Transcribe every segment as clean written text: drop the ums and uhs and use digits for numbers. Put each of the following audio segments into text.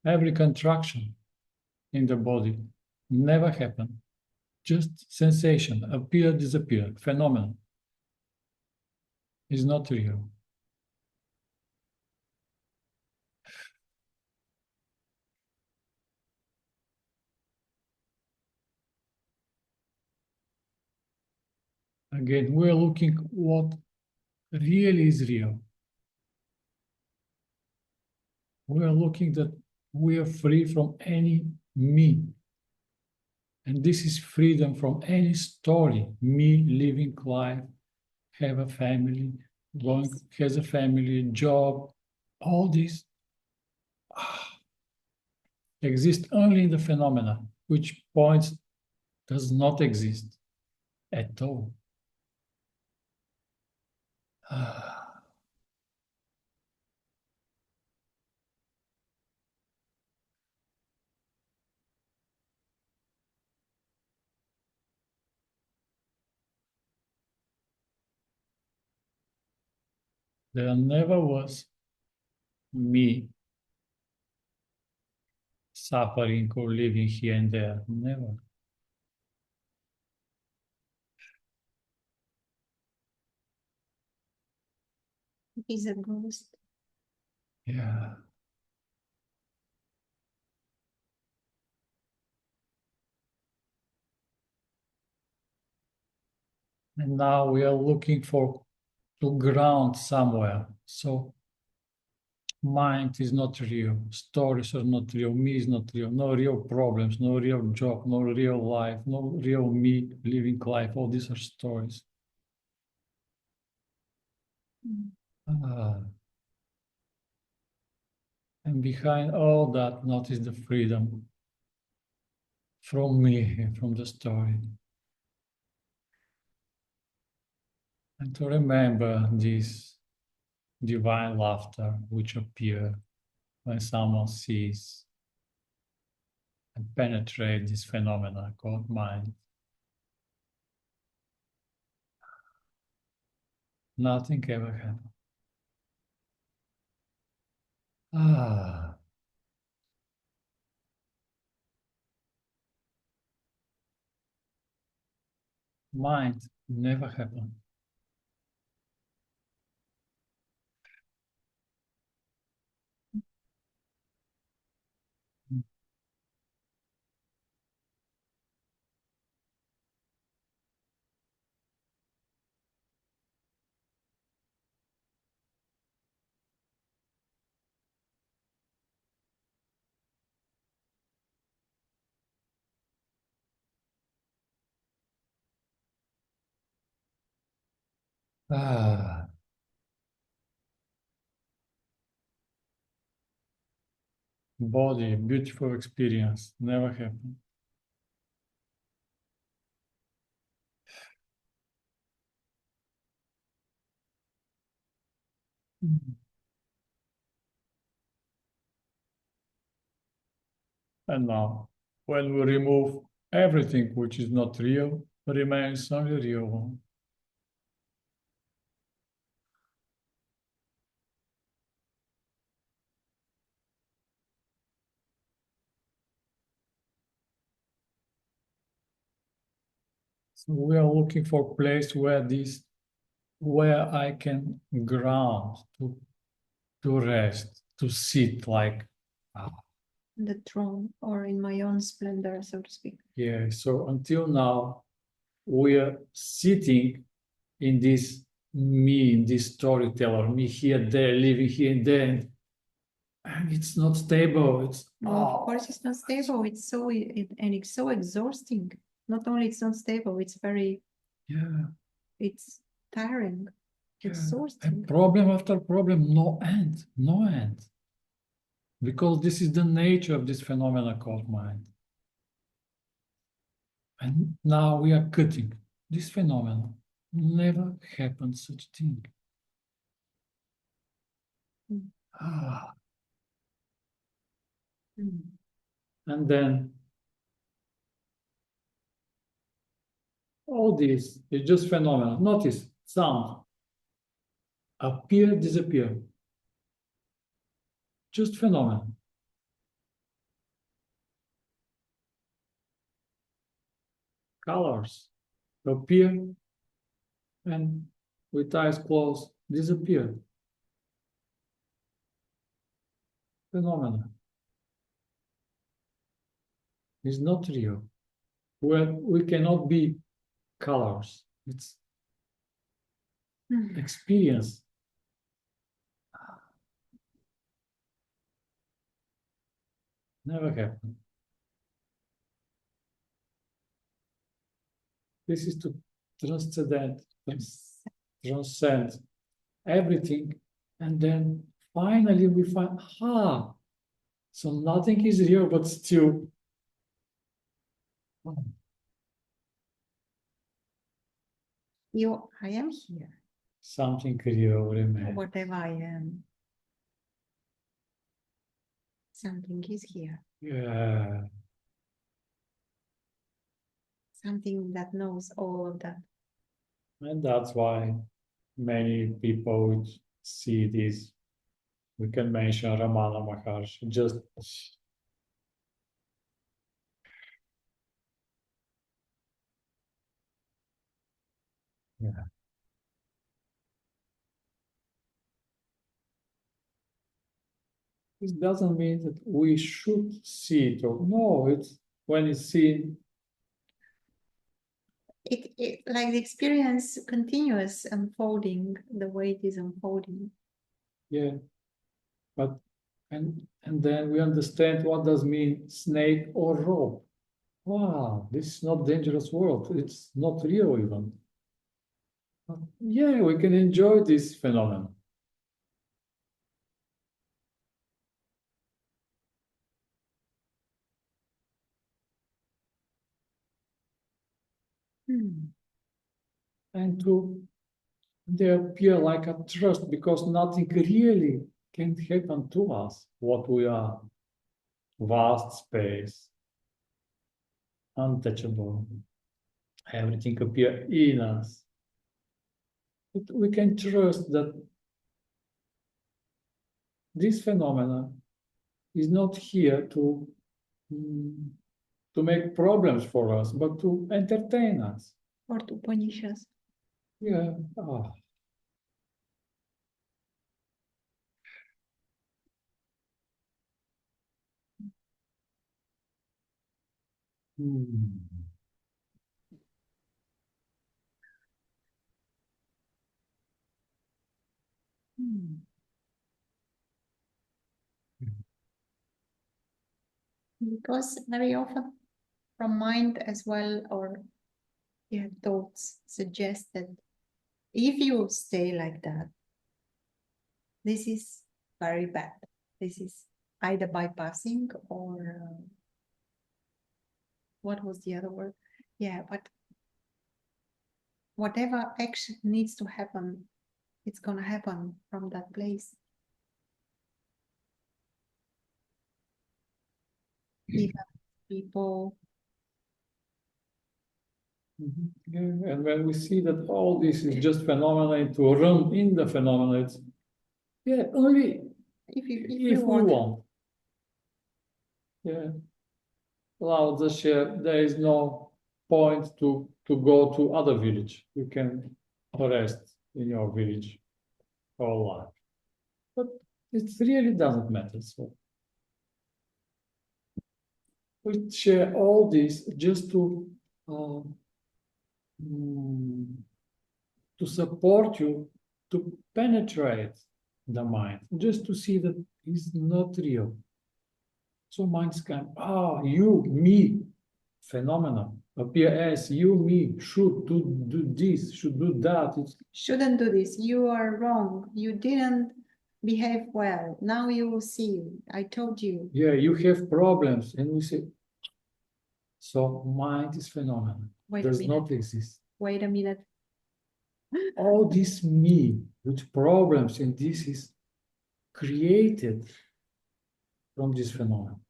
every contraction in the body never happened. Just sensation, appear, disappear, phenomenon is not real. Again, we're looking what really is real. We're looking that we are free from any me. And this is freedom from any story. Me living life, have a family, going, has a family, job, all this exist only in the phenomena, which points does not exist at all. There never was me suffering or living here and there. Never. He's a ghost. Yeah. And now we are looking for to ground somewhere. So mind is not real, stories are not real, me is not real, no real problems, no real job, no real life, no real me living life. All these are stories. And behind all that, notice the freedom from me, from the story. And to remember this divine laughter which appears when someone sees and penetrates this phenomena called mind. Nothing ever happened. Mind never happened. Body, beautiful experience, never happened. And now, when we remove everything which is not real, remains only real one. So we are looking for a place where I can ground, to rest, to sit like. The throne, or in my own splendor, so to speak. Yeah, so until now, we are sitting in this me, in this storyteller, me here, there, living here and there, and it's not stable. It's Of course, it's not stable. It's so and it's so exhausting. Not only it's not stable, it's very it's tiring, exhausting. And problem after problem, no end, no end. Because this is the nature of this phenomena called mind. And now we are cutting this phenomenon. Never happened such thing. And then all this is just phenomena. Notice sound. Appear, disappear. Just phenomena. colors appear and with eyes closed disappear. Phenomena is not real. We cannot be colors. It's experience. Never happened. This is to transcend everything, and then finally we find, so nothing is real, but still. I am here. Something real remains. Whatever I am. Something is here. Yeah. Something that knows all of that. And that's why many people would see this. We can mention Ramana Maharshi, just yeah. This doesn't mean that we should see it, or no, it's when it's seen. It like the experience continuous unfolding the way it is unfolding. Yeah. But and then we understand what does mean snake or rope. Wow, this is not dangerous world. It's not real even. But yeah, we can enjoy this phenomenon. And they appear like a trust because nothing really can happen to us, what we are. Vast space, untouchable. Everything appear in us. But we can trust that this phenomena is not here to make problems for us, but to entertain us. Or to punish us. Yeah. Because very often from mind as well, or thoughts suggest that if you stay like that, this is very bad. This is either bypassing or what was the other word? Yeah, but whatever action needs to happen, it's gonna happen from that place. Even people. Yeah, and when we see that all this is just phenomena to run in the phenomena, it's only if we want. Yeah. Lao Tzu said there is no point to go to other village. You can rest in your village all life. But it really doesn't matter. So we share all this just uh, to support you to penetrate the mind, just to see that it's not real. So minds can, you, me, phenomena appear as you, me, should do this, should do that. Shouldn't do this. You are wrong. You didn't behave well. Now you will see. I told you. Yeah, you have problems. And we say, so mind is phenomenon. Does not exist. Wait a minute. All this me with problems, and this is created from this phenomenon.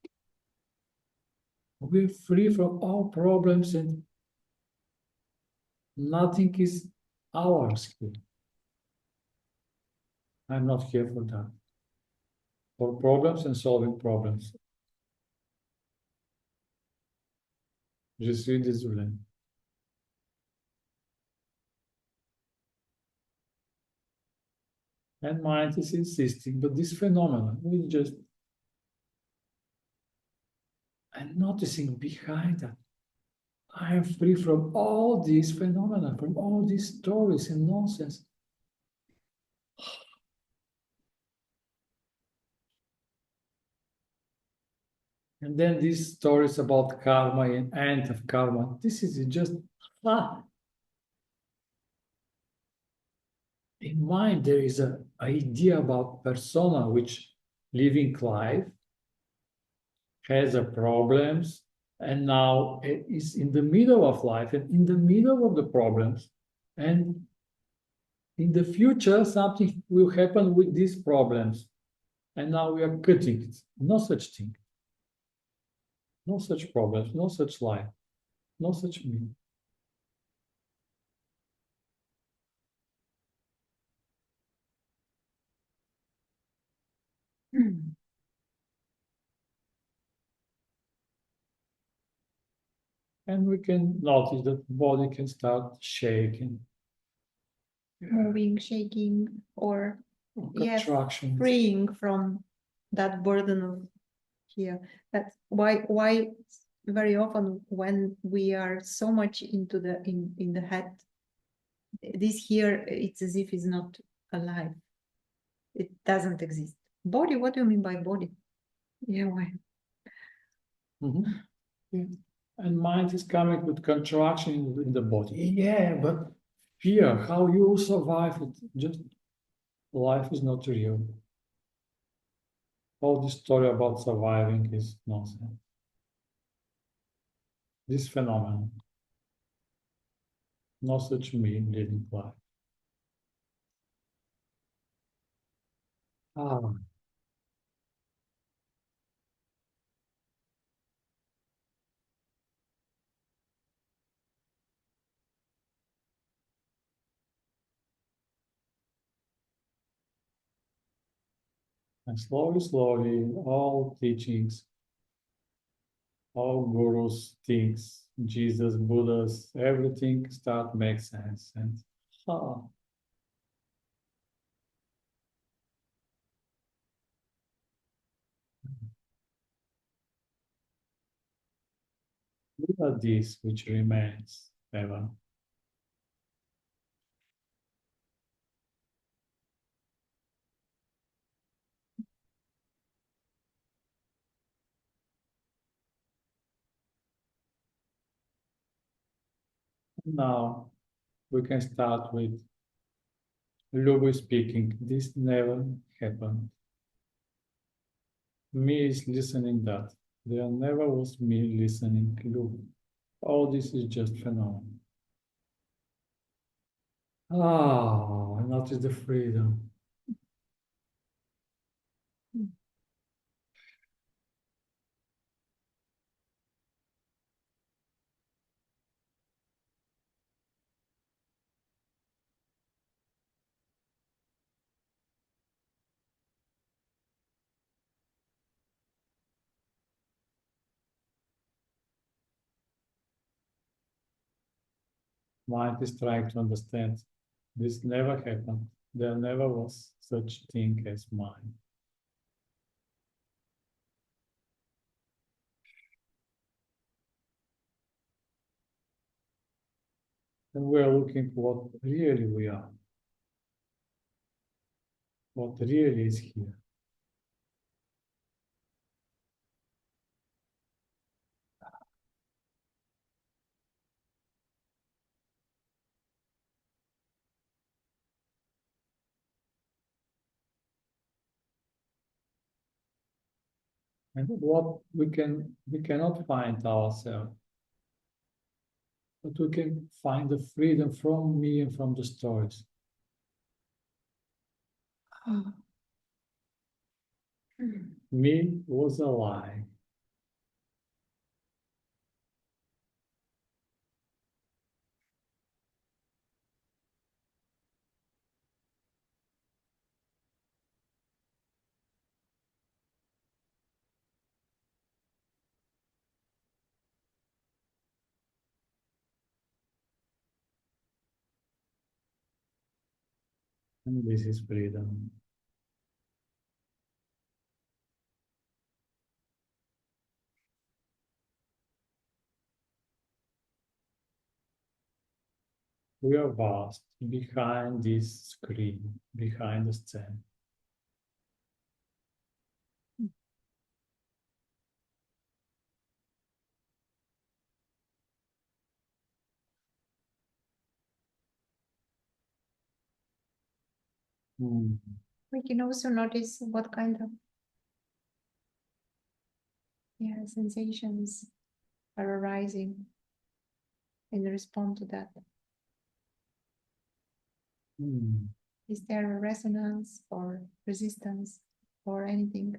We're free from all problems and nothing is ours here. I'm not here for that. For problems and solving problems. Je suis désolé. And mind is insisting, but this phenomenon, we just and noticing behind that, I am free from all these phenomena, from all these stories and nonsense. And then these stories about karma and end of karma. This is just ah. In mind, there is an idea about persona which living life has a problems and now it is in the middle of life and in the middle of the problems and in the future something will happen with these problems and now we are cutting it. No such thing, no such problems, no such life, no such me. And we can notice that the body can start shaking, Moving, shaking, or contractions. freeing from that burden of here. That's why very often when we are so much into the in the head, this here, it's as if it's not alive. It doesn't exist. Body, what do you mean by body? Yeah, why? Mhm. Yeah. And mind is coming with contraction in the body. Yeah, but fear, how you survive it. Just life is not real. All this story about surviving is nonsense. This phenomenon, no such me living life. Ah, and slowly, slowly, all teachings, all gurus, things, Jesus, Buddhas, everything start make sense. And ah, look at this which remains ever. Now we can start with Lubu speaking. This never happened. Me is listening that. There never was me listening Lubu. All this is just phenomenon. Ah, notice the freedom. Mind is trying to understand. This never happened. There never was such thing as mind. And we are looking for what really we are, what really is here. And what we cannot find ourselves, but we can find the freedom from me and from the stories. Me was a lie. And this is freedom. We are vast behind this screen, behind the scene. We can also notice what kind of sensations are arising and respond to that. Is there a resonance or resistance or anything?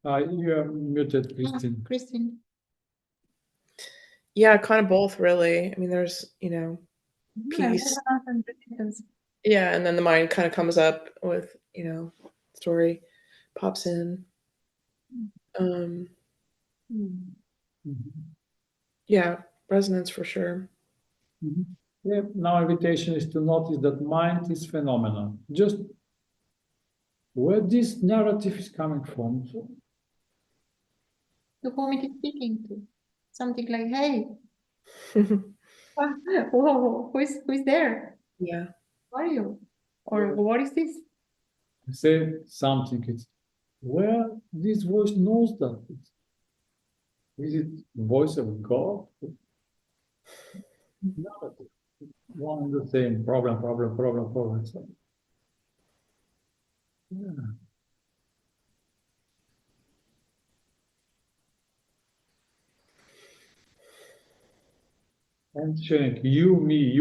You are muted, Christine. Christine. Yeah, kind of both, really. I mean, there's, peace. Yeah, and then the mind kind of comes up with, story pops in. Yeah, resonance for sure. Yeah, now invitation is to notice that mind is phenomenal. Just where this narrative is coming from. To whom it is speaking to. Something like, hey, whoa, who's there? Yeah. Who are you? Or what is this? Say something. It's where this voice knows that. Is it voice of God? Narrative. One and the same problem. So, yeah. And sharing you, me.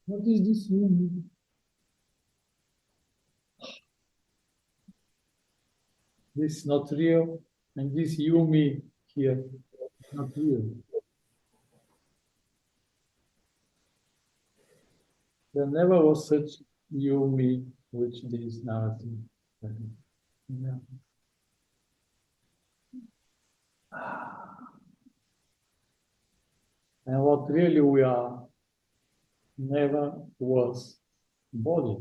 What is this you, me? This is not real, and this you, me here is not real. There never was such you, me, which this narrative. Yeah. And what really we are never was body.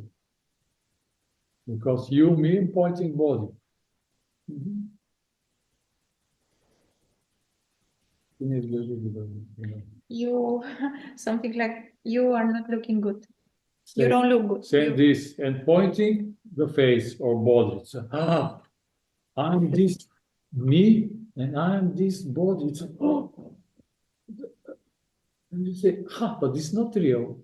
Because you, me, pointing body. You, something like, you are not looking good. You don't look good. Saying this and pointing the face or body. So, I'm this me and I'm this body. It's, and you say, but it's not real.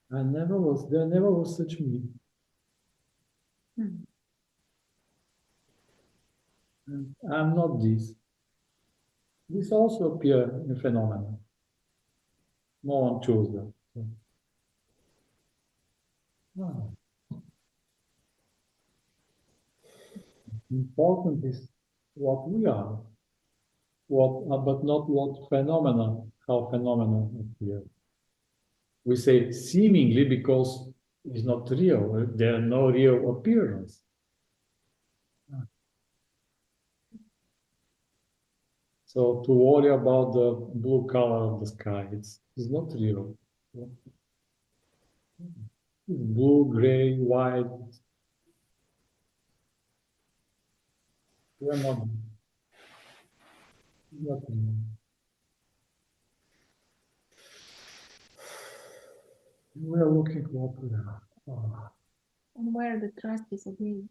There never was such me. And I'm not this. This also appears in phenomena. No one chose that. So, important is what we are, but not how phenomena appear. We say seemingly because it's not real. There are no real appearance. So to worry about the blue color of the sky, it's not real. Blue, gray, white. We are not. We are looking what we are. And where the trust is again.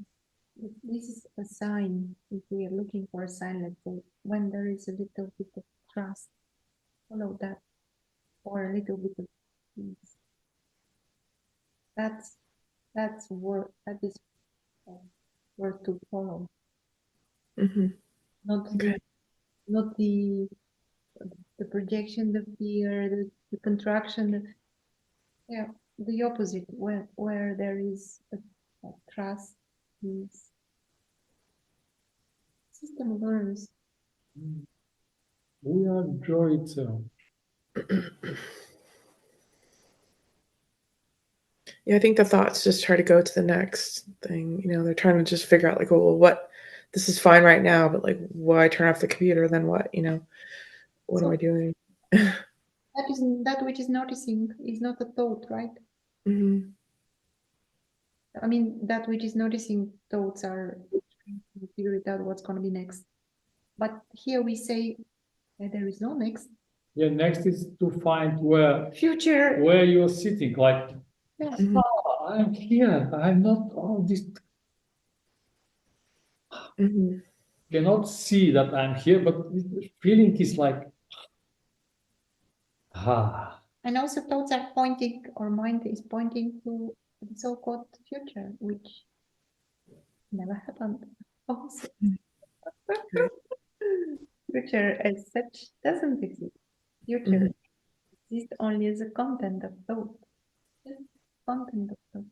This is a sign. If we are looking for a sign, let's say, when there is a little bit of trust, follow that, or a little bit of peace. That is worth to follow. Not the projection, the fear, the contraction. The opposite. Where there is a trust, peace. System learns. We are joy itself. Yeah, I think the thoughts just try to go to the next thing. They're trying to just figure out, like, well, this is fine right now, but like, why turn off the computer? Then what? What am I doing? That which is noticing is not a thought, right? Mm-hmm. I mean, that which is noticing thoughts are trying to figure it out what's going to be next. But here we say there is no next. Yeah, next is to find where Future. you're sitting. Like, Yes. oh, I'm here. I'm not all this. Mm-hmm. Cannot see that I'm here, but the feeling is like, ah. And also thoughts are pointing, or mind is pointing to the so-called future, which never happened. Also, future as such doesn't exist. Future exists only as a content of thought. Just content of thought.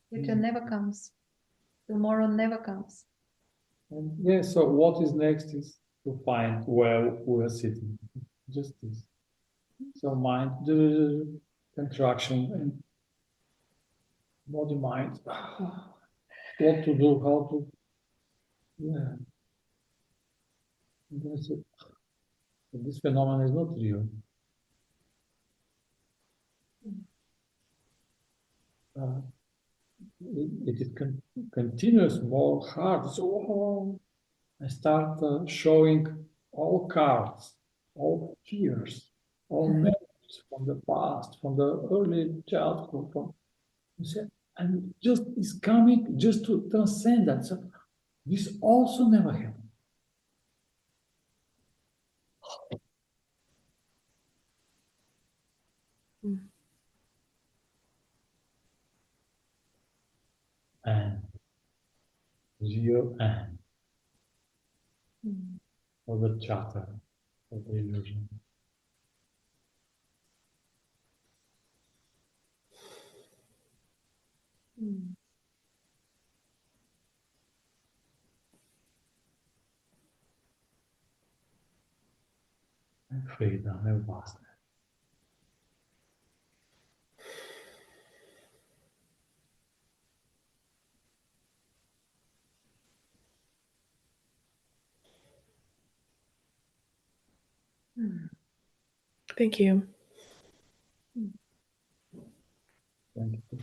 Future never comes. Tomorrow never comes. And yeah, so what is next is to find where we're sitting. Just this. So mind, the contraction, and body, mind. What to do, how to. Yeah. That's it. This phenomenon is not real. It is continuous, more hard. So I start showing all cards, all fears, all memories from the past, from the early childhood. And just is coming just to transcend that. So this also never happened. And real and of the chatter of the illusion. And freedom and vastness. Thank you. Thank you.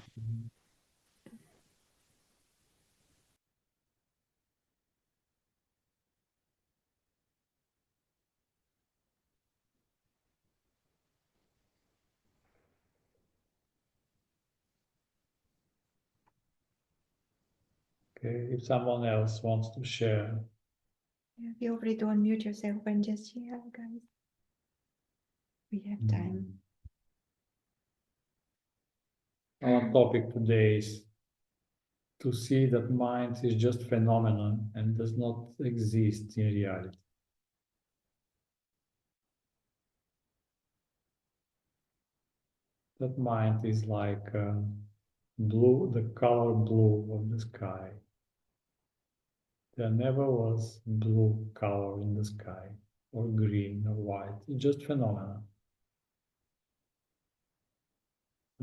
Okay, if someone else wants to share. Feel free to unmute yourself and just share, guys. We have time. Our topic today is to see that mind is just phenomenon and does not exist in reality. That mind is like blue, the color blue of the sky. There never was blue color in the sky, or green or white. It's just phenomena.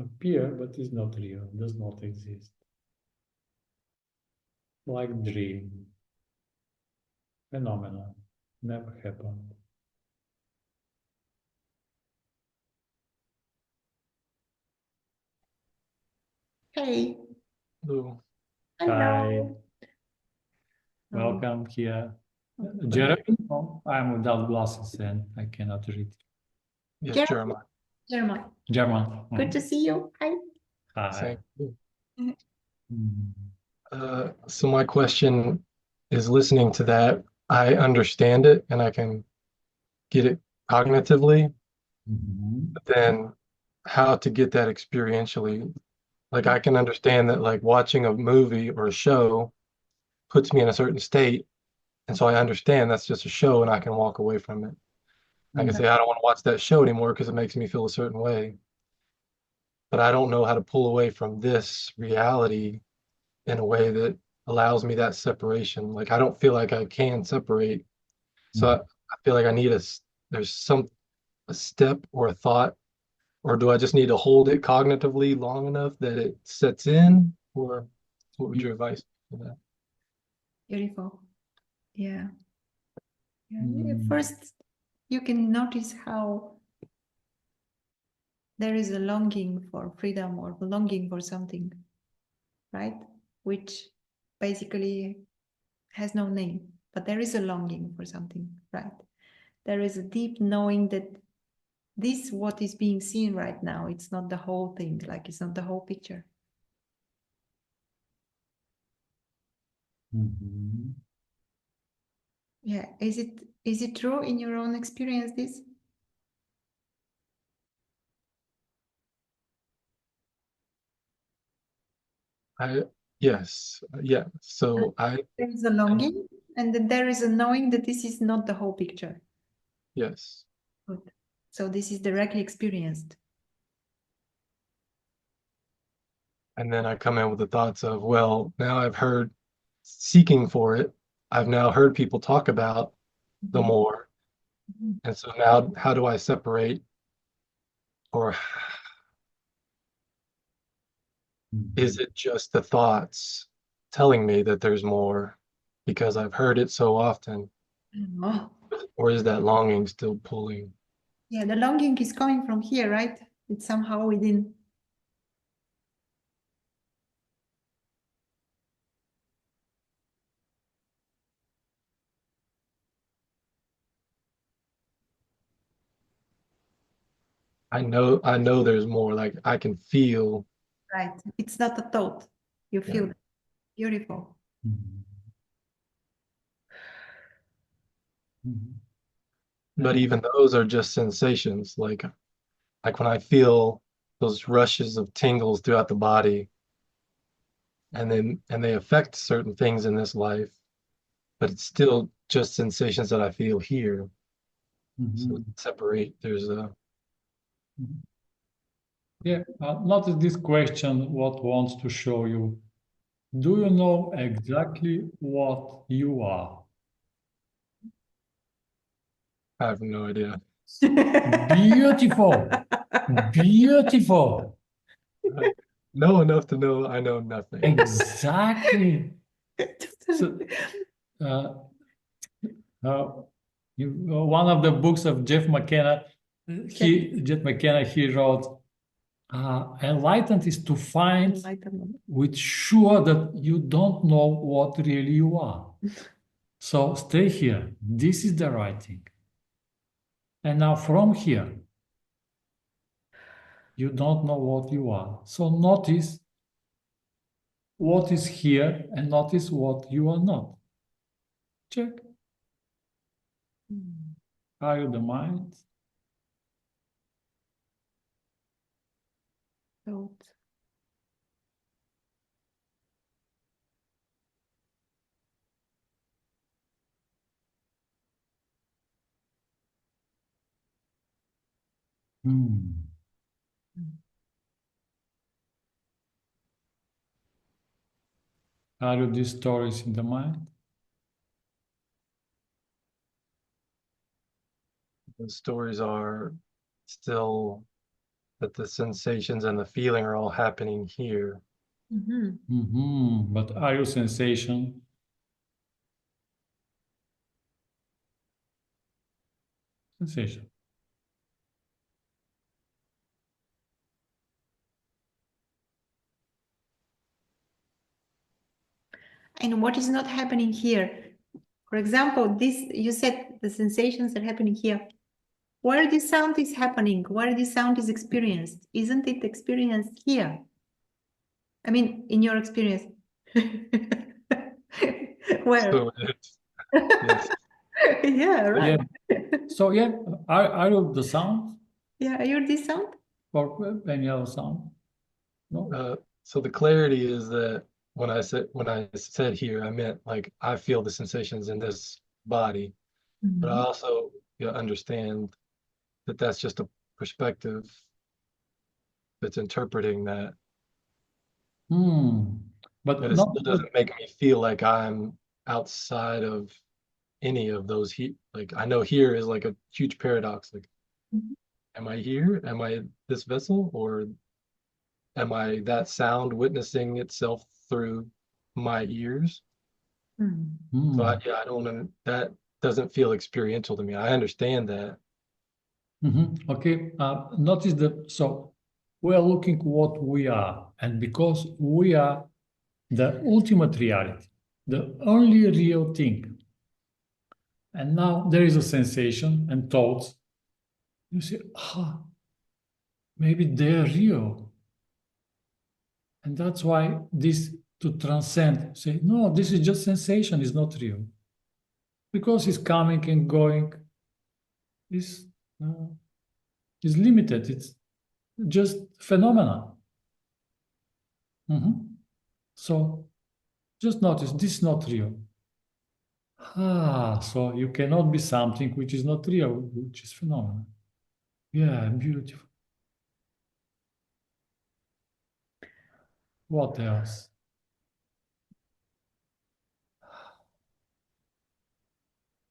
Appear, but is not real, does not exist. Like dream. Phenomena. Never happened. Hey. Hello. Hi. Welcome here. Jeremy? Oh, I'm without glasses and I cannot read. Yes, Jeremiah. German. Good to see you. Hi. Hi. So my question is, listening to that, I understand it and I can get it cognitively, but then how to get that experientially? Like I can understand that like watching a movie or a show puts me in a certain state, and so I understand that's just a show and I can walk away from it. I can say I don't want to watch that show anymore because it makes me feel a certain way, but I don't know how to pull away from this reality in a way that allows me that separation. Like I don't feel like I can separate. So I feel like there's a step or a thought, or do I just need to hold it cognitively long enough that it sets in? Or what would your advice be for that? Beautiful. Yeah. First, you can notice how there is a longing for freedom or longing for something, right? Which basically has no name, but there is a longing for something, right? There is a deep knowing that this, what is being seen right now, it's not the whole thing, like it's not the whole picture. Mm-hmm. Yeah, is it true in your own experience, this? Yes, yeah. So There is a longing, and then there is a knowing that this is not the whole picture. yes. Good. So this is directly experienced. And then I come in with the thoughts of, well, now I've heard seeking for it. I've now heard people talk about the more. And so now how do I separate, or is it just the thoughts telling me that there's more because I've heard it so often? Oh. Or is that longing still pulling? Yeah, the longing is coming from here, right? It's somehow within. I know there's more. Like I can feel. Right. It's not a thought. You feel Yeah. beautiful. Mm-hmm. Mm-hmm. But even those are just sensations. Like when I feel those rushes of tingles throughout the body, and they affect certain things in this life, but it's still just sensations that I feel here. Mm-hmm. So separate. There's a Yeah, notice this question, what wants to show you. Do you know exactly what you are? I have no idea. Beautiful. Beautiful. I know enough to know I know nothing. Exactly. So, one of the books of Jeff McKenna, he wrote, enlightened is to find with sure that you don't know what really you are. So stay here. This is the right thing. And now from here, you don't know what you are. So notice what is here and notice what you are not. Check. Are you the mind? Thought. Are you these stories in the mind? The stories are still that the sensations and the feeling are all happening here. But are you sensation? Sensation. And what is not happening here? For example, this, you said the sensations are happening here. Where the sound is happening, where the sound is experienced, isn't it experienced here? I mean, in your experience. Where? So yes. Yeah, right. Yeah. So yeah, are you the sound Yeah, are you this sound? or any other sound? No. So the clarity is that when I said here, I meant like I feel the sensations in this body, but I also understand that that's just a perspective that's interpreting that. But But it not still doesn't make me feel like I'm outside of any of those. Like I know here is like a huge paradox. Like, am I here? Am I this vessel, or am I that sound witnessing itself through my ears? So I don't. That doesn't feel experiential to me. I understand that. Okay. Notice so we are looking what we are. And because we are the ultimate reality, the only real thing. And now there is a sensation and thoughts. You say, maybe they're real. And that's why this to transcend, say, no, this is just sensation, it's not real. Because it's coming and going, is limited. It's just phenomena. So just notice this is not real. So you cannot be something which is not real, which is phenomena. Yeah, beautiful. What else?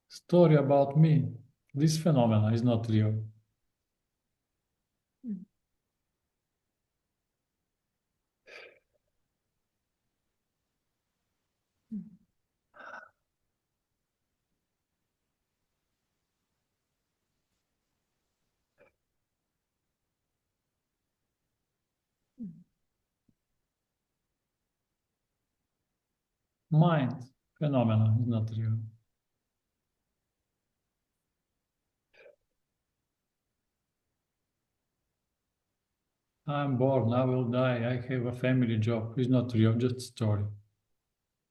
Story about me. This phenomena is not real. Mind phenomena is not real. I'm born, I will die, I have a family job. It's not real, just story.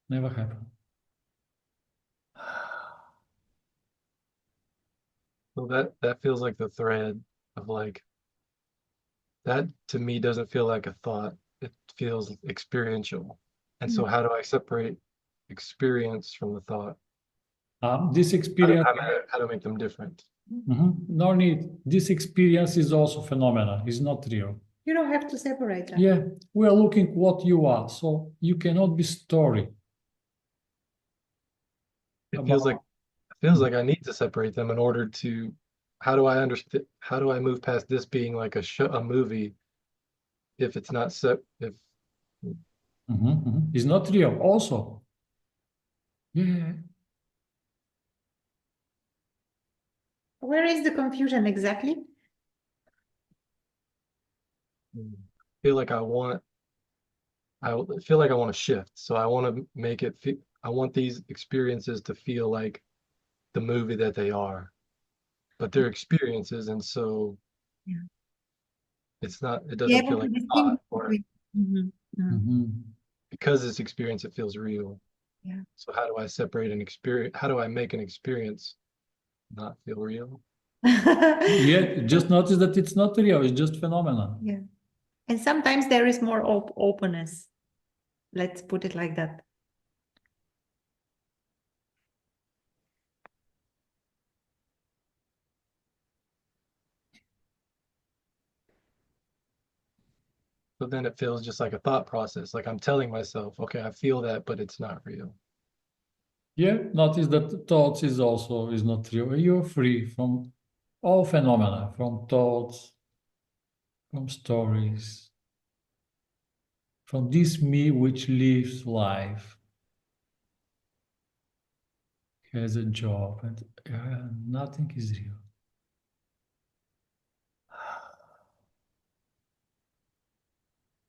Never happened. So that feels like the thread of like that to me doesn't feel like a thought. It feels experiential. And so how do I separate experience from the thought? This experience, How to make them different? no need. This experience is also phenomena, it's not real. You don't have to separate them. Yeah, we are looking what you are, so you cannot be story. It feels like I need to separate them in order to, how do I understand, how do I move past this being like a movie if it's not if It's not real also. Yeah. Where is the confusion exactly? feel like I feel like I want to shift. So I want to make it I want these experiences to feel like the movie that they are. But they're experiences, and so it doesn't feel like a thought, or because it's experience, it feels real. Yeah. So how do I separate an experience? How do I make an experience not feel real? Yeah, just notice that it's not real, it's just phenomena. Yeah. And sometimes there is more openness. Let's put it like that. But then it feels just like a thought process. Like I'm telling myself, okay, I feel that, but it's not real. Yeah, notice that thoughts is not real. You're free from all phenomena, from thoughts, from stories, from this me which lives life, has a job, and nothing is real.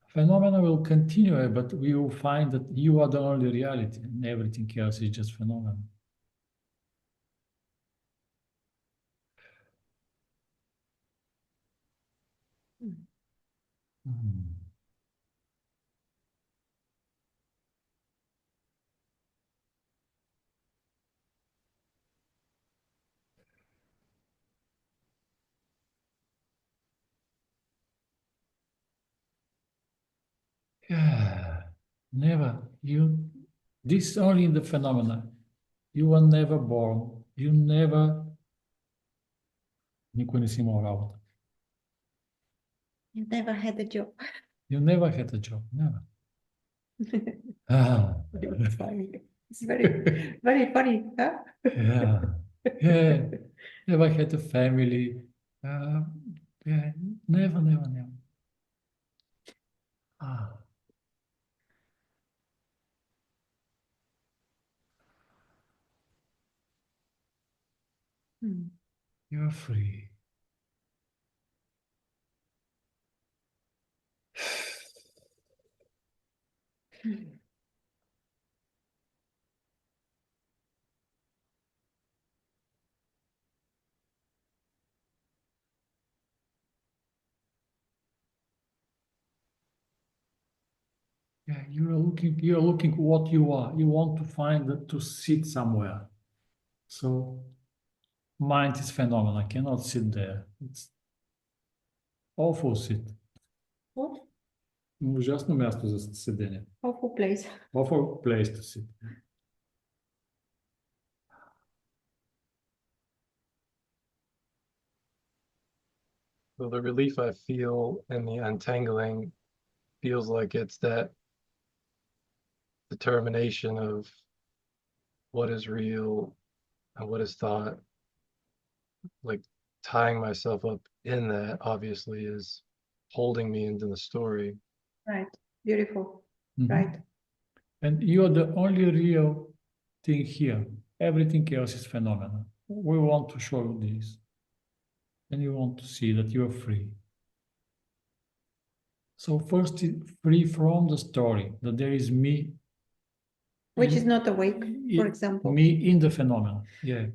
Phenomena will continue, but we will find that you are the only reality, and everything else is just phenomena. Yeah, never. This only in the phenomena. You were never born. You never. Никой не си имал работа. You never had a job. You never had a job. Never. It's funny. It's very, very funny. Huh? Yeah. Yeah. Never had a family. Yeah. Never, never, never. Ah. You're free. Yeah, you're looking what you are. You want to find that to sit somewhere. So mind is phenomenal. I cannot sit there. It's awful sit. What? Ужасно място за седене. Awful place. Awful place to sit. So the relief I feel and the untangling feels like it's that determination of what is real and what is thought. Like tying myself up in that obviously is holding me into the story. Right. Beautiful. Mhm. Right. And you're the only real thing here. Everything else is phenomenal. We want to show you this. And you want to see that you are free. So first, free from the story, that there is me. Which is not awake, for example. Me in the phenomenon, yeah.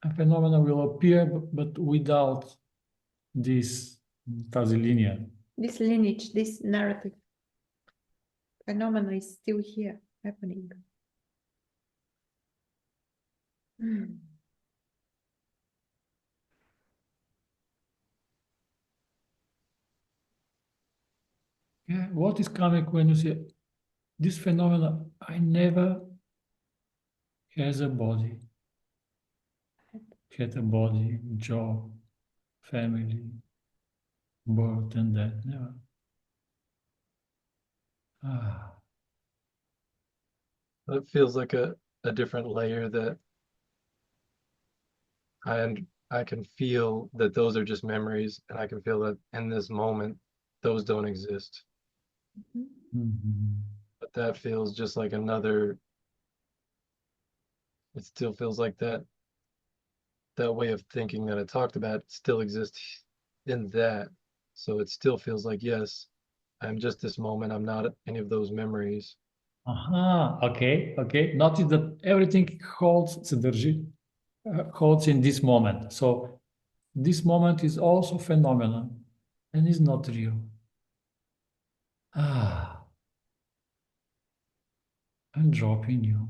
A phenomenon will appear, but without this fuzzy linear. This lineage, this narrative. Phenomena is still here, happening. Yeah, what is coming when you say, this phenomena, I never has a body, had a body, job, family, birth and death, never. Ah. That feels like a different layer that I can feel that those are just memories, and I can feel that in this moment those don't exist. Mhm. But that feels just like another, it still feels like that way of thinking that I talked about still exists in that. So it still feels like, yes, I'm just this moment. I'm not any of those memories. Aha, okay. Notice that everything holds, holds in this moment. So this moment is also phenomenal and is not real. Ah, I'm dropping you.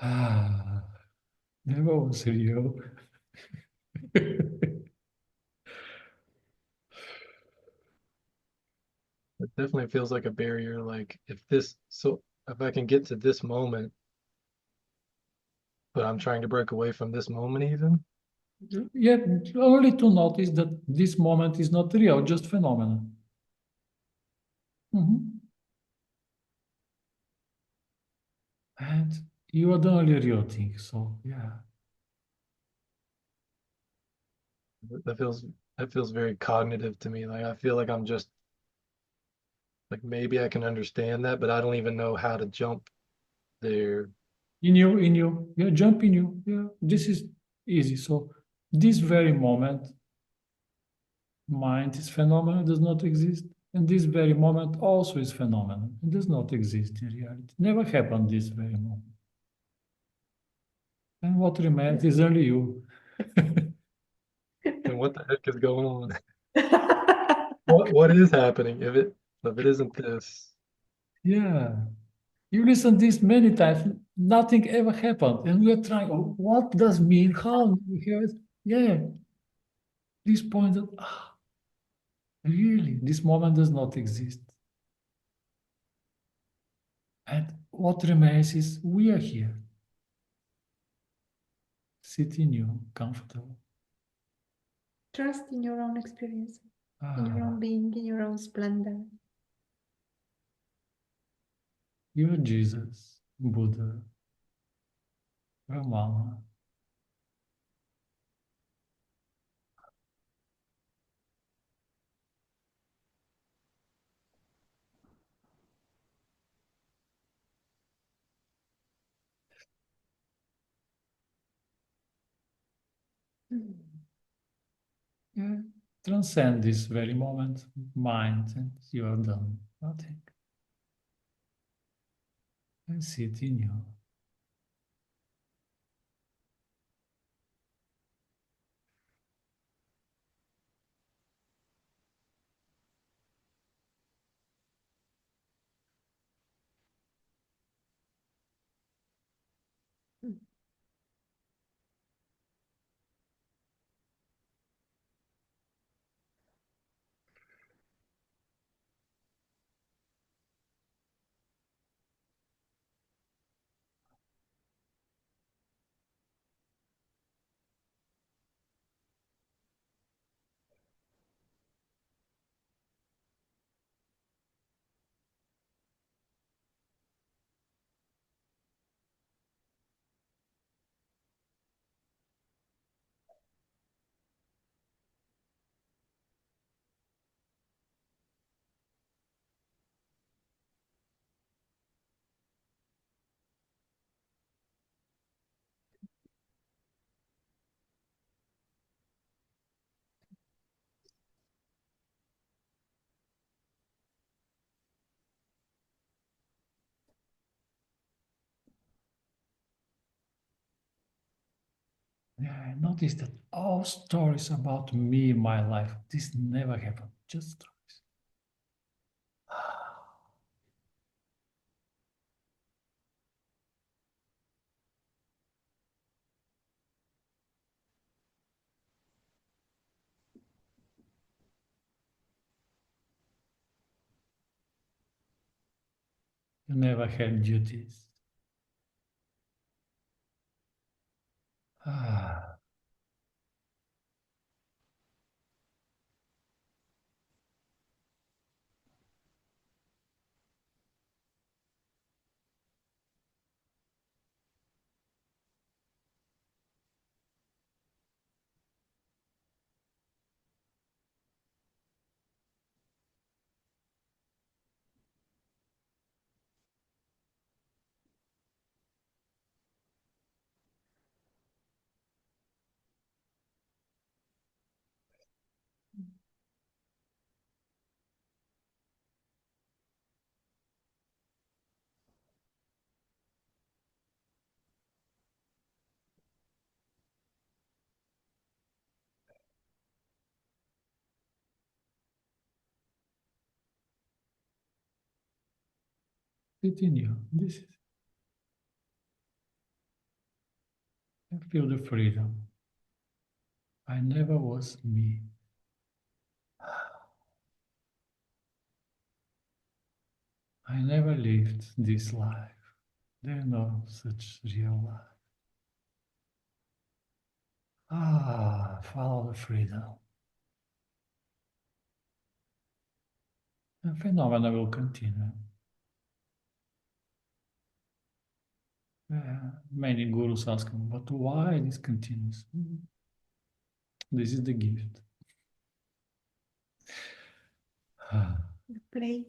Ah, never was real. It definitely feels like a barrier. Like if I can get to this moment, but I'm trying to break away from this moment even. Yeah, only to notice that this moment is not real, just phenomenal. Mhm. And you are the only real thing, so yeah. That feels that feels very cognitive to me. Like I feel like I'm just like maybe I can understand that, but I don't even know how to jump there. Yeah, jump in you. Yeah, this is easy. So this very moment, mind is phenomenal, does not exist. And this very moment also is phenomenal. It does not exist in reality. Never happened this very moment. And what remains is only you. And what the heck is going on? What is happening if it isn't this? Yeah. You listen this many times, nothing ever happened. And we are trying, oh, what does mean? How? We hear it. Yeah. This point that, really, this moment does not exist. And what remains is we are here, sitting you, comfortable. Trust in your own experience, in your Ah, own being, in your own splendor. you're Jesus, Buddha, Ramana. Transcend this very moment, mind, and you are done. Nothing. And sit in you. Yeah, I noticed that all stories about me in my life, this never happened. Just stories. You never had duties. Ah, sit in you. This is. I feel the freedom. I never was me. I never lived this life. There no such real life. Ah, follow the freedom. The phenomena will continue. Many gurus ask me, but why this continues? This is the gift. The play.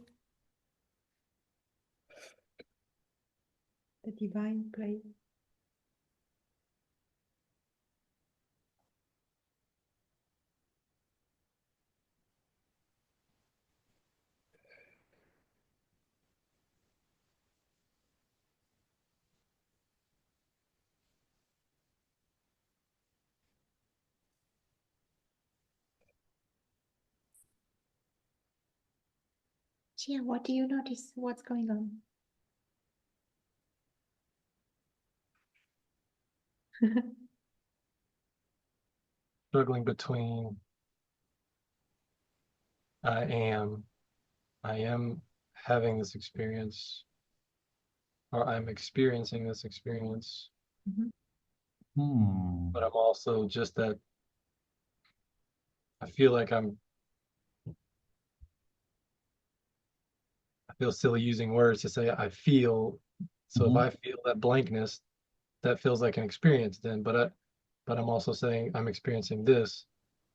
The divine play. Chia, what do you notice? What's going on? Struggling between I am having this experience, or I'm experiencing this experience, but I'm also just that I feel like I feel silly using words to say I feel. So if I feel that blankness, that feels like an experience then, but I'm also saying I'm experiencing this,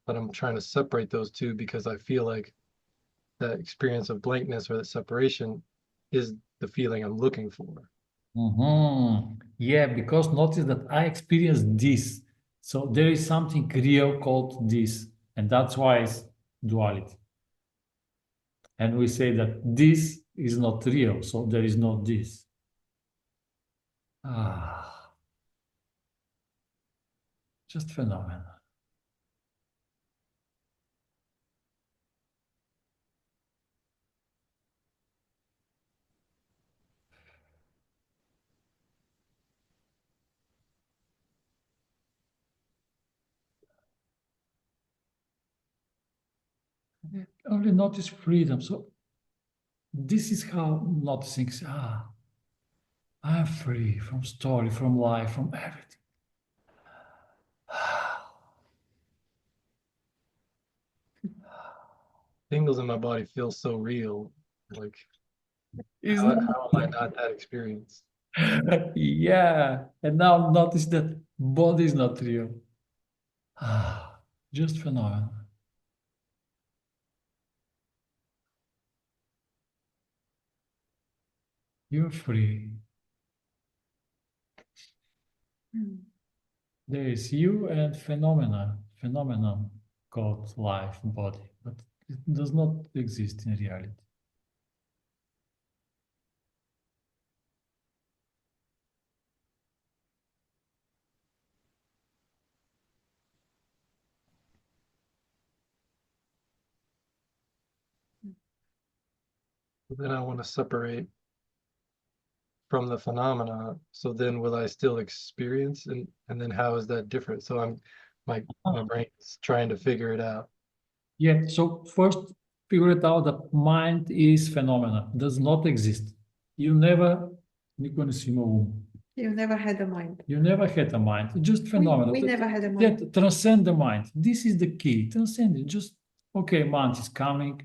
but I'm trying to separate those two because I feel like that experience of blankness or that separation is the feeling I'm looking for. Yeah, because notice that I experienced this. So there is something real called this, and that's why it's duality. And we say that this is not real, so there is no this. Just phenomena. Only notice freedom. So this is how noticing, I'm free from story, from life, from everything. Tingles in my body feel so real. Like, It's how not. am I not that experienced? Yeah. And now notice that body is not real. Just phenomena. You're free. There is you and phenomenon called life, body, but it does not exist in reality. Then I want to separate from the phenomena. So then will I still experience, and then how is that different? So my brain is trying to figure it out. Yeah, so first figure it out that mind is phenomena, does not exist. You never You never had a mind. You never had a mind, just phenomena. We never had a mind. That transcend the mind. This is the key. Transcend it. Just okay, mind is coming.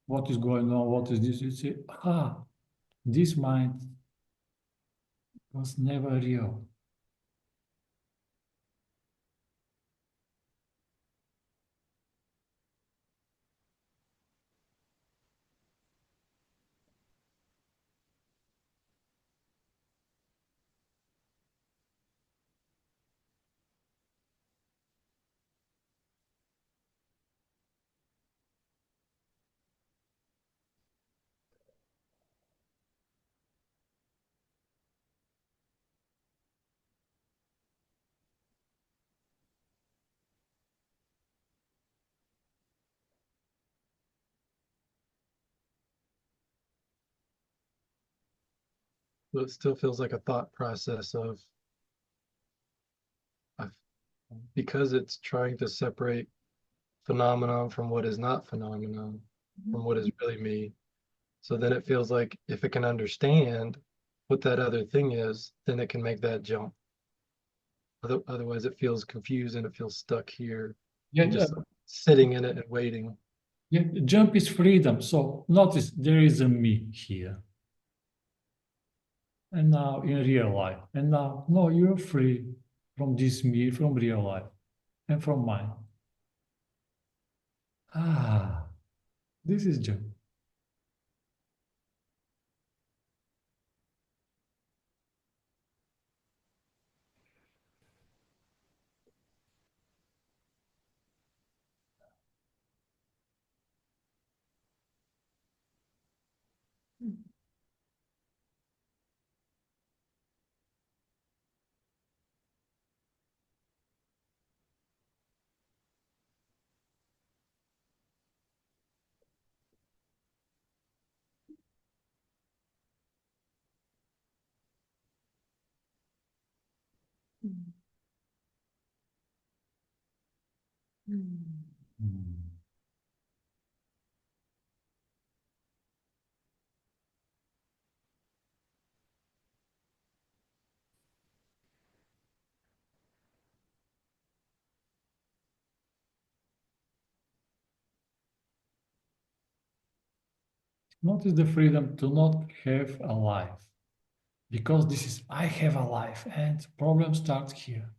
What is going on? What is this? You say, this mind was never real. But it still feels like a thought process of because it's trying to separate phenomenon from what is not phenomenon, from what is really me. So then it feels like if it can understand what that other thing is, then it can make that jump. Otherwise, it feels confused and it feels stuck here, Yeah, and just sitting in it and waiting. yeah, jump is freedom. So notice there is a me here. And now in real life. And now, no, you're free from this me, from real life, and from mine. This is jump. Notice the freedom to not have a life. Because this is, I have a life, and problem starts here.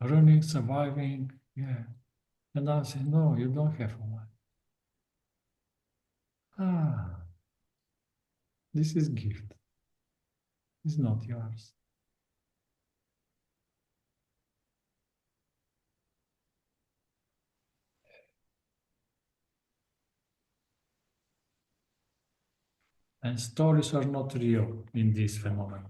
Running, surviving, yeah. And I say, no, you don't have a life. This is gift. It's not yours. And stories are not real in this phenomenon.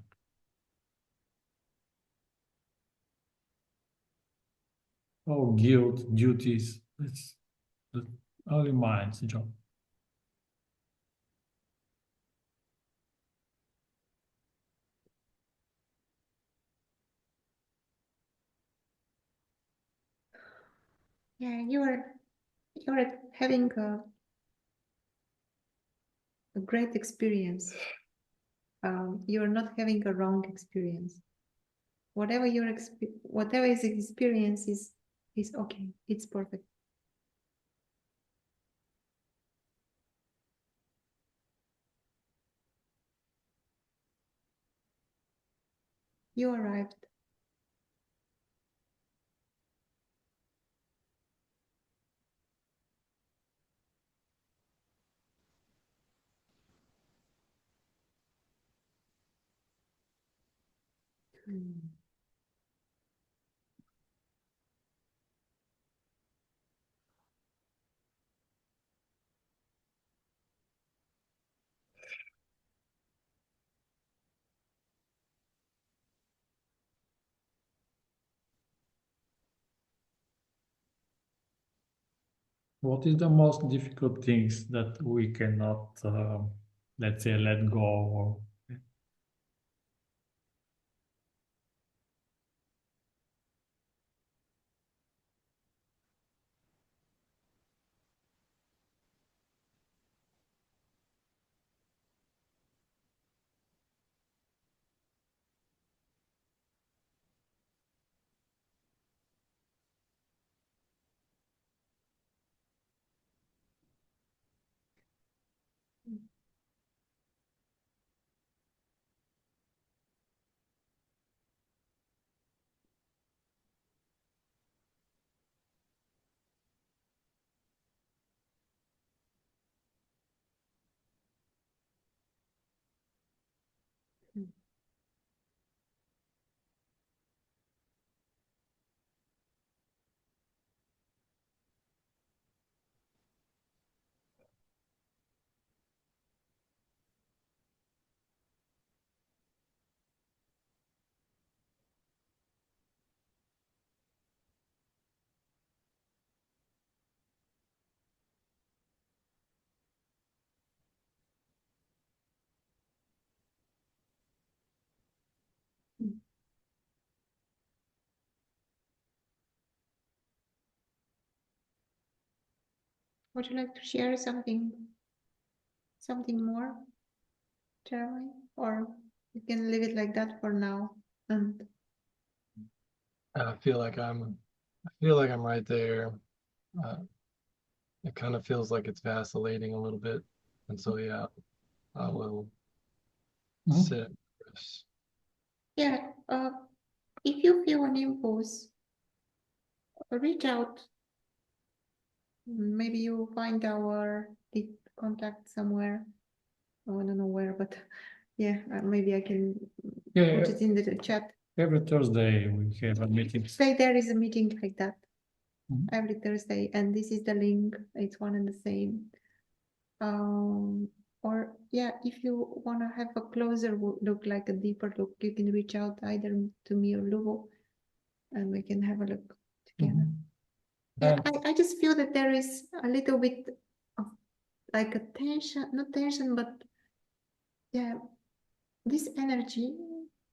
Oh, guilt, duties, it's the only mind's job. Yeah, you're having a great experience. You're not having a wrong experience. Whatever whatever is experience is okay. It's perfect. You arrived. What is the most difficult things that we cannot, let's say, let go? Or Would you like to share something more, Jeremy? Or you can leave it like that for now. And I feel like I'm right there. It kind of feels like it's vacillating a little bit, and so yeah, I will sit. yeah, if you feel an impulse, reach out. Maybe you find our contact somewhere. Oh, I don't know where, but yeah, maybe I can put it in the chat. Every Thursday we have a meeting. Say there is a meeting like that every Thursday, and this is the link. It's one and the same. Or yeah, if you want to have a closer look, like a deeper look, you can reach out either to me or Lubo, and we can have a look together. Yeah, I just feel that there is a little bit of like a tension, not tension, but yeah, this energy,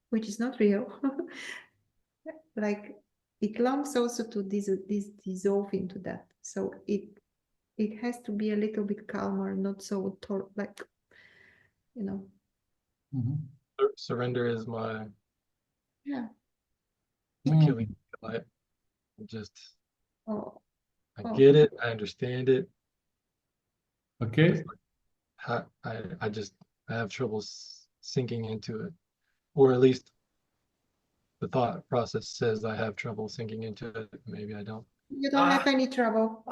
which is not real, like it longs also to this dissolve into that. So it has to be a little bit calmer, not so like, you know. Surrender is my Achilles heel. I get it. I understand it. Okay. I have trouble sinking into it, or at least the thought process says I have trouble sinking into it. Maybe I don't. You don't have any trouble.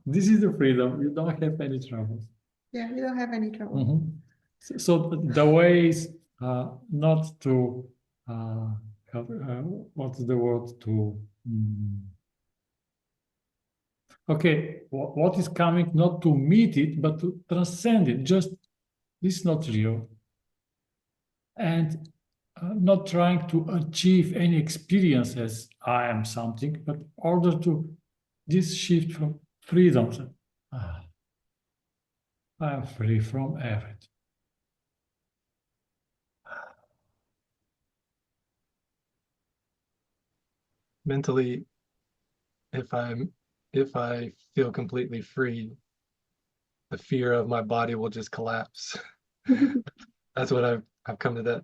This is the freedom. You don't have any troubles. Yeah, you don't have any trouble. So the way is not to what's the word to okay, what is coming, not to meet it, but to transcend it. Just It's not real. And not trying to achieve any experience as I am something, but order to this shift from freedom. I am free from everything. Mentally, if I feel completely free, the fear of my body will just collapse. That's what I've come to that.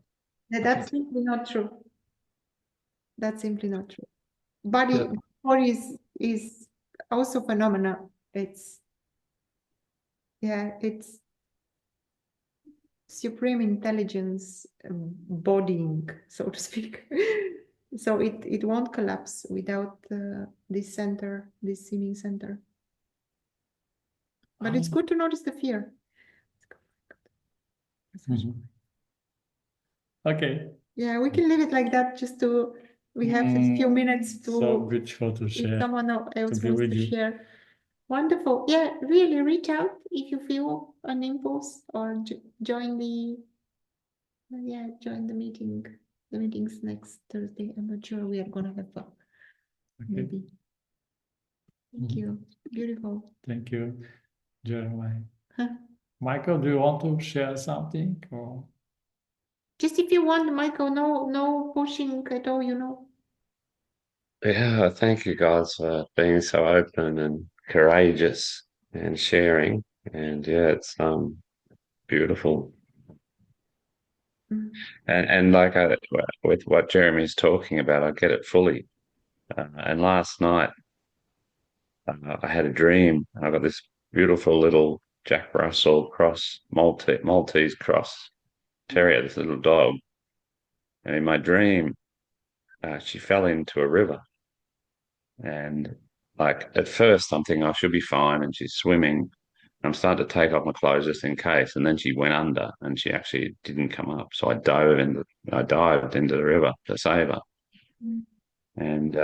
Yeah, that's simply not true. That's simply not true. Body is also phenomena. It's supreme intelligence bodying, so to speak. So it won't collapse without this center, this seeming center. But it's good to notice the fear. Okay. Yeah, we can leave it like that. We have a few minutes to. So beautiful to share. If someone else to wants to share. Wonderful. Yeah, really reach out if you feel an impulse or join the meeting. The meeting's next Thursday. I'm not sure we are gonna have fun. Maybe. Thank you. Beautiful. Thank you, Jeremiah. Michael, do you want to share something? Or? Just if you want, Michael, no pushing at all, Yeah, thank you guys for being so open and courageous and sharing. And yeah, it's beautiful. And like with what Jeremy's talking about, I get it fully. And last night I had a dream. I got this beautiful little Jack Russell Maltese cross terrier, this little dog. And in my dream, she fell into a river. And like at first, I'm thinking I should be fine, and she's swimming. I'm starting to take off my clothes just in case, and then she went under, and she actually didn't come up. So I dived into the river to save her. And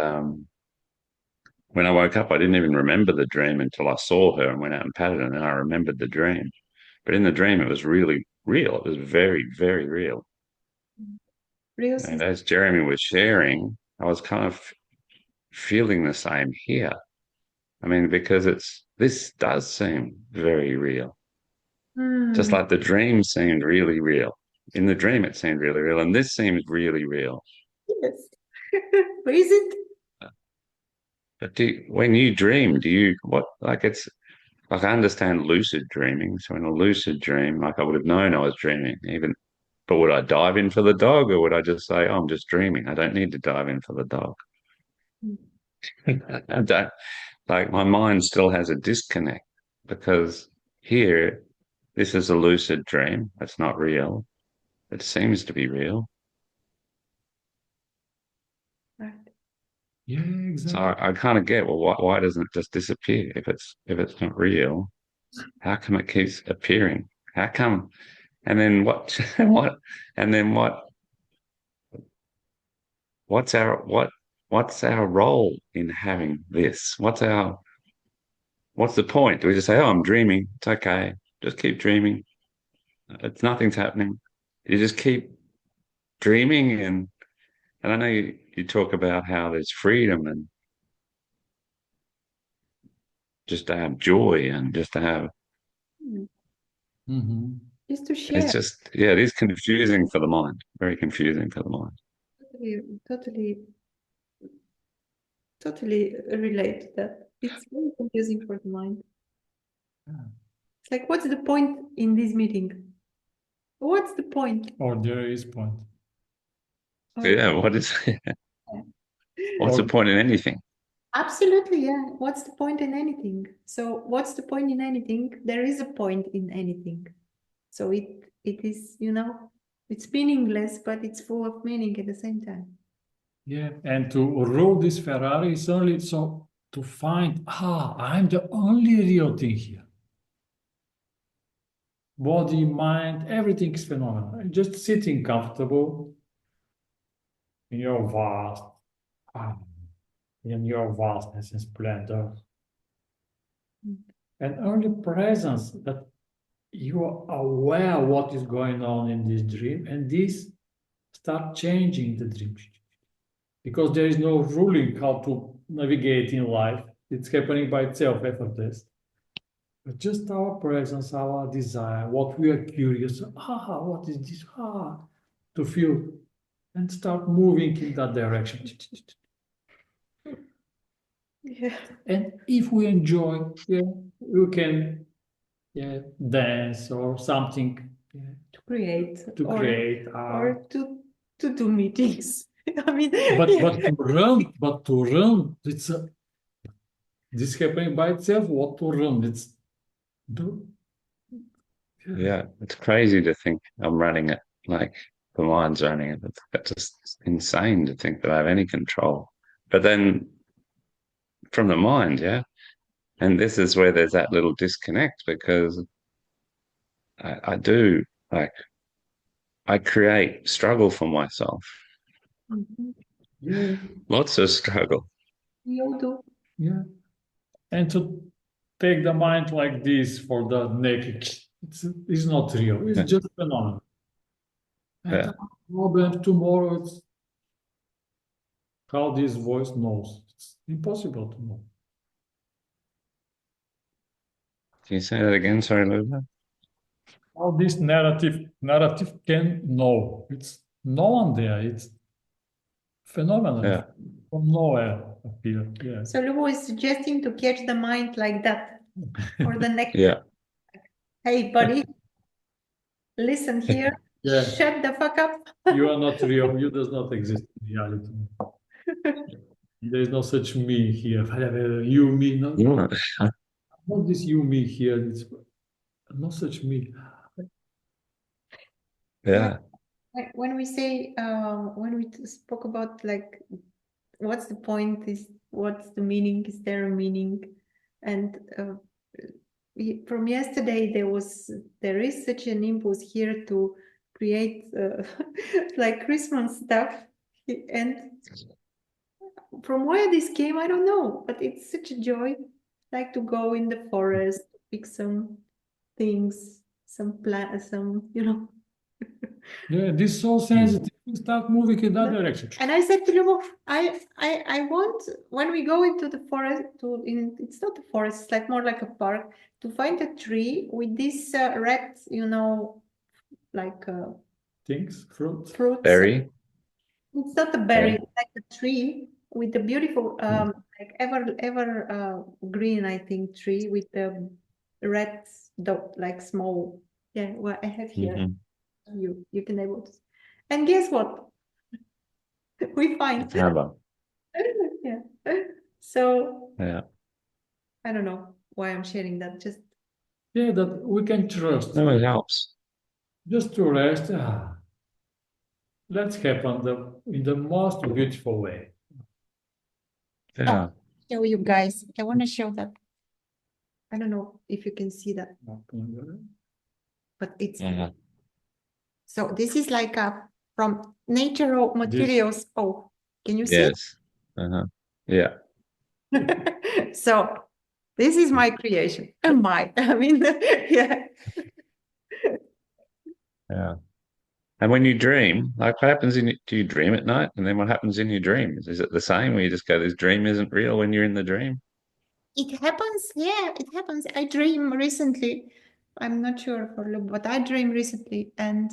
when I woke up, I didn't even remember the dream until I saw her and went out and patted her, and then I remembered the dream. But in the dream, it was really real. It was very, very real. Real. And as Jeremy was sharing, I was kind of feeling the same here. I mean, because this does seem very real. Just like the dream seemed really real. In the dream, it seemed really real, and this seems really real. Yes. But is it? But when you dream, it's like I understand lucid dreaming. So in a lucid dream, like I would have known I was dreaming, but would I dive in for the dog, or would I just say, oh, I'm just dreaming? I don't need to dive in for the dog. I don't, like my mind still has a disconnect because here, this is a lucid dream. It's not real. It seems to be real. Right. Yeah, exactly. So I kind of get, well, why doesn't it just disappear if it's not real? How come it keeps appearing? How come? And then what? And then what? What's our role in having this? What's the point? Do we just say, oh, I'm dreaming. It's okay. Just keep dreaming. Nothing's happening. You just keep dreaming. And I know you talk about how there's freedom and just to have joy and just to have. Just to share. It's just, yeah, it is confusing for the mind. Very confusing for the mind. Totally relate to that. It's very confusing for the mind. It's like, what's the point in this meeting? What's the point? Or there is point. Yeah, what's the point in anything? Absolutely, yeah. What's the point in anything? So what's the point in anything? There is a point in anything. So it is, it's meaningless, but it's full of meaning at the same time. Yeah, and to rule this Ferrari is only so to find, I'm the only real thing here. Body, mind, everything is phenomenal. Just sitting comfortable in your vastness and splendor. And only presence that you are aware what is going on in this dream, and this start changing the dream. Because there is no ruling how to navigate in life. It's happening by itself, effortless. But just our presence, our desire, what we are curious, what is this? To feel and start moving in that direction. Yeah. And if we enjoy, we can dance or something To create. to create. Or to do meetings. I mean, but to run, it's this happening by itself. What to run? It's do. Yeah, it's crazy to think I'm running it, like the mind's running it. That's just insane to think that I have any control. But then from the mind, yeah. And this is where there's that little disconnect, because I do, like, I create struggle for myself. Yeah, Lots of struggle. we all do. yeah. And to take the mind like this for the naked, it's not real. It's Yeah. just phenomenon. And Yeah. the problem tomorrow is how this voice knows. It's impossible to know. Can you say that again? Sorry, Luba. How this narrative can know. It's no one there. It's phenomenon Yeah. from nowhere appear. Yeah. So Lubo is suggesting to catch the mind like that. Or the neck. Yeah. Hey, buddy, listen here. Yeah. Shut the fuck up. You are not real. You does not exist in reality. There is no such me here. You, me, no. Not this you, me here. It's not such me. Yeah. When we say, when we spoke about like, what's the point? What's the meaning? Is there a meaning? And from yesterday, there is such an impulse here to create like Christmas stuff. And from where this came, I don't know, but it's such a joy. Like to go in the forest, pick some things, some plants, Yeah, this is so sensitive. We start moving in that direction. And I said to Lumo, I want, when we go into the forest, it's not a forest, it's like more like a park, to find a tree with this red, like Things, fruits. Berry. It's not a berry, it's like a tree with a beautiful, like ever green, I think, tree with the red dot, like small. Yeah, what I have here. You can able to. And guess what? We find. Yeah. So. Yeah. I don't know why I'm sharing that. Just. Yeah, that we can trust. No, it helps. Just to rest. Let's happen in the most beautiful way. Yeah. Show you guys. I want to show that. I don't know if you can see that. But it's. Yeah. So this is like from natural materials. Oh, can you see? Yes. Yeah. So this is my creation. I mean, yeah. Yeah. And when you dream, like what happens do you dream at night? And then what happens in your dream? Is it the same where you just go, this dream isn't real when you're in the dream? It happens. Yeah, it happens. I dream recently. I'm not sure for Luke, but I dream recently. And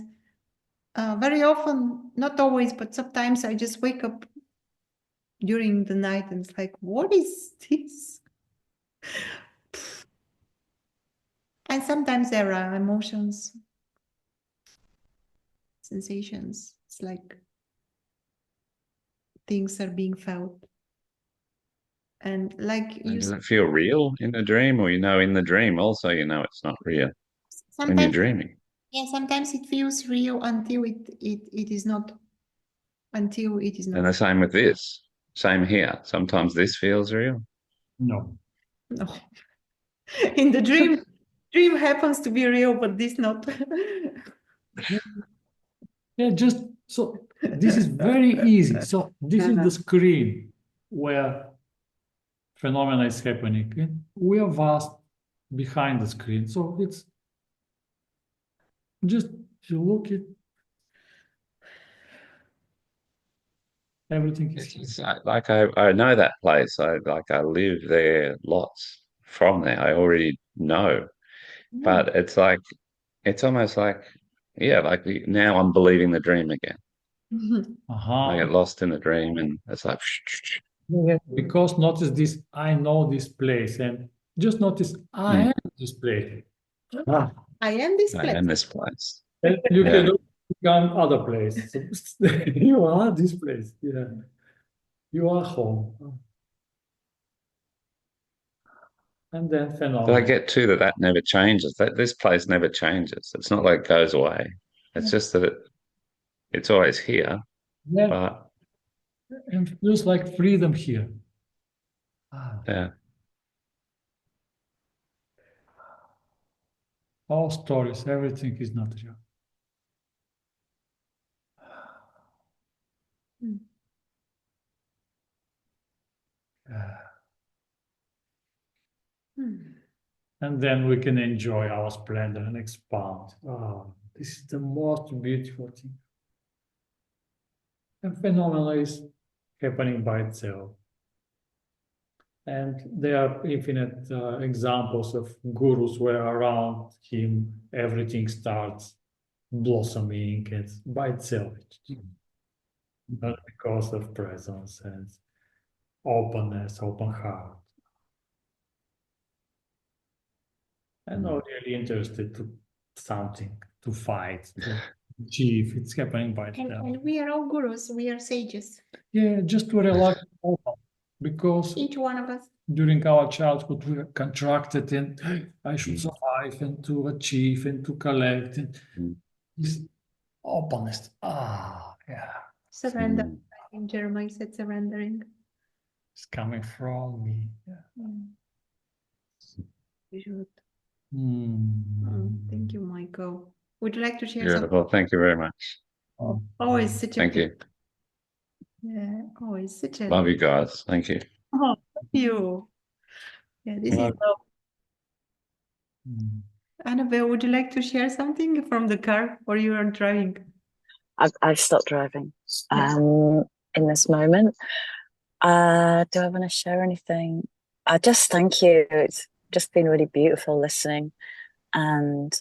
very often, not always, but sometimes I just wake up during the night and it's like, what is this? And sometimes there are emotions, sensations. It's like things are being felt. And like you. Does it feel real in the dream, or in the dream also it's not real when you're dreaming? Yeah, sometimes it feels real until it is not. Until it is not. And the same with this. Same here. Sometimes this feels real. No. No. In the dream happens to be real, but this not. Yeah, just so this is very easy. So this is the screen where phenomena is happening. And we are vast behind the screen. So it's Just you look at everything is like I know that place. I live there lots from there. I already know. But it's like it's almost like like now I'm believing the dream again. I get lost in the dream and it's like because notice this, I know this place, and just notice I am this place. I am this I place. am this place. And you can become other place. So you are this place. Yeah. You are home. And then But I phenomenon. get too that never changes. That this place never changes. It's not like it goes away. It's just that it's always here. Yeah. But And feels like freedom here. yeah. All stories, everything is not real. And then we can enjoy our splendor and expand. Oh, this is the most beautiful thing. And phenomenon is happening by itself. And there are infinite examples of gurus where around him everything starts blossoming and by itself, not because of presence and openness, open heart. I'm not really interested to something, to fight, to achieve. It's happening by itself. And we are all gurus, we are sages. Yeah, just to relax, because each one of us. During our childhood, we were contracted and I should survive and to achieve and to collect. And this openness. Yeah. Surrender. I think Jeremiah said surrendering. It's coming from me. Yeah. You should. Thank you, Michael. Would you like to share something? Beautiful. Thank you very much. Always such a Thank you. Yeah, always such a Love you guys. Thank you. Oh, thank you. Yeah, this is love. Annabelle, would you like to share something from the car, or you are driving? I've stopped driving in this moment. Do I want to share anything? Just thank you. It's just been really beautiful listening. And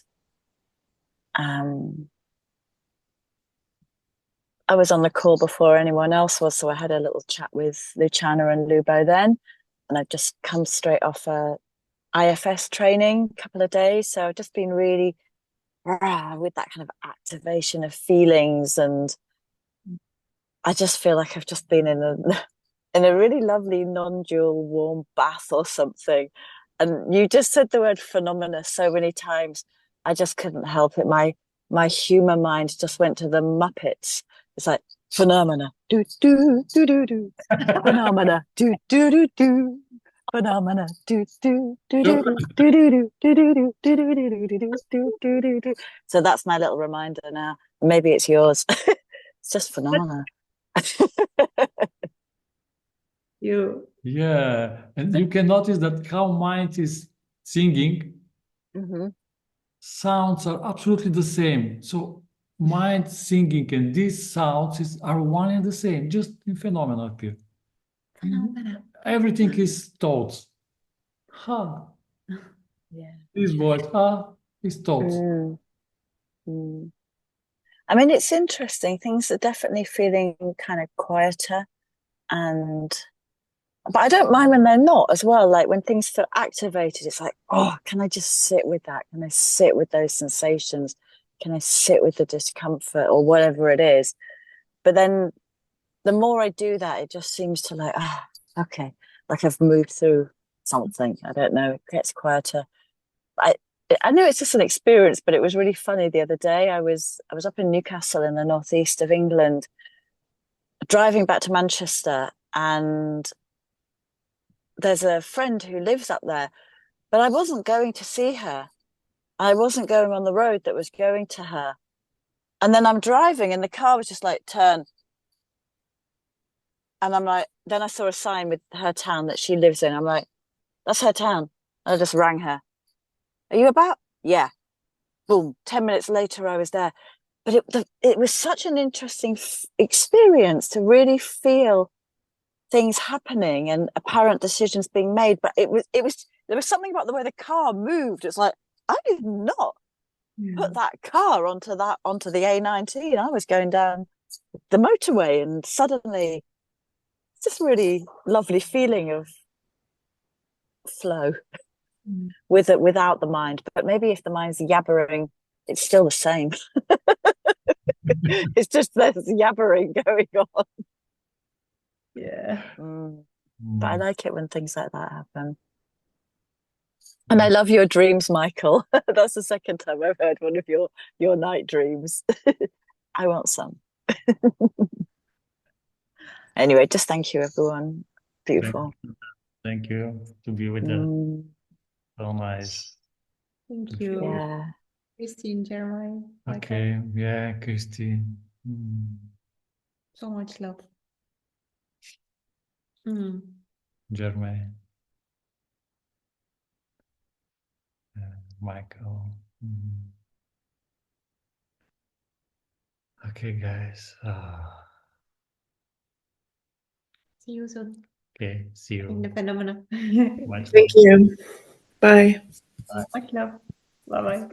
I was on the call before anyone else was, so I had a little chat with Luchana and Lubo then. And I've just come straight off a IFS training, a couple of days. So I've just been really with that kind of activation of feelings, and I just feel like I've just been in a really lovely non-dual warm bath or something. And you just said the word phenomena so many times, I just couldn't help it. My humor mind just went to the Muppets. It's like phenomena, do do do do do, phenomena, do do do do. Phenomena, do do do do do do do do do do do do do do do do do. So that's my little reminder now. Maybe it's yours. It's just phenomena. Yeah, and you can notice that how mind is singing. Sounds are absolutely the same. So mind singing and these sounds are one and the same, just in phenomena appear. Everything is thoughts. Yeah. This voice, is thoughts. I mean, it's interesting. Things are definitely feeling kind of quieter, but I don't mind when they're not as well. Like when things feel activated, it's like, oh, can I just sit with that? Can I sit with those sensations? Can I sit with the discomfort or whatever it is? But then the more I do that, it just seems to like, okay, like I've moved through something. I don't know, it gets quieter. I know it's just an experience, but it was really funny the other day. I was up in Newcastle in the northeast of England, driving back to Manchester, and there's a friend who lives up there, but I wasn't going to see her. I wasn't going on the road that was going to her. And then I'm driving and the car was just like, turn. And I'm like, then I saw a sign with her town that she lives in. I'm like, that's her town. And I just rang her. Are you about? Yeah. boom, 10 minutes later I was there. But it was such an interesting experience to really feel things happening and apparent decisions being made. But there was something about the way the car moved. It's like, I did not put that car onto the A19. I was going down the motorway, and suddenly it's this really lovely feeling of flow without the mind. But maybe if the mind's yabbering, it's still the same. It's just there's yabbering going on. Yeah. But I like it when things like that happen. And I love your dreams, Michael. That's the second time I've heard one of your night dreams. I want some. Anyway, just thank you, everyone. Beautiful. Thank you to be with us. So nice. Thank you. Yeah. Christine, Jeremiah. Okay. Yeah, Christine. So much love. Jeremiah. Michael. Okay, guys. See you soon. Okay, see you. In the phenomena. Much Thank you. Bye. Much love. Bye-bye.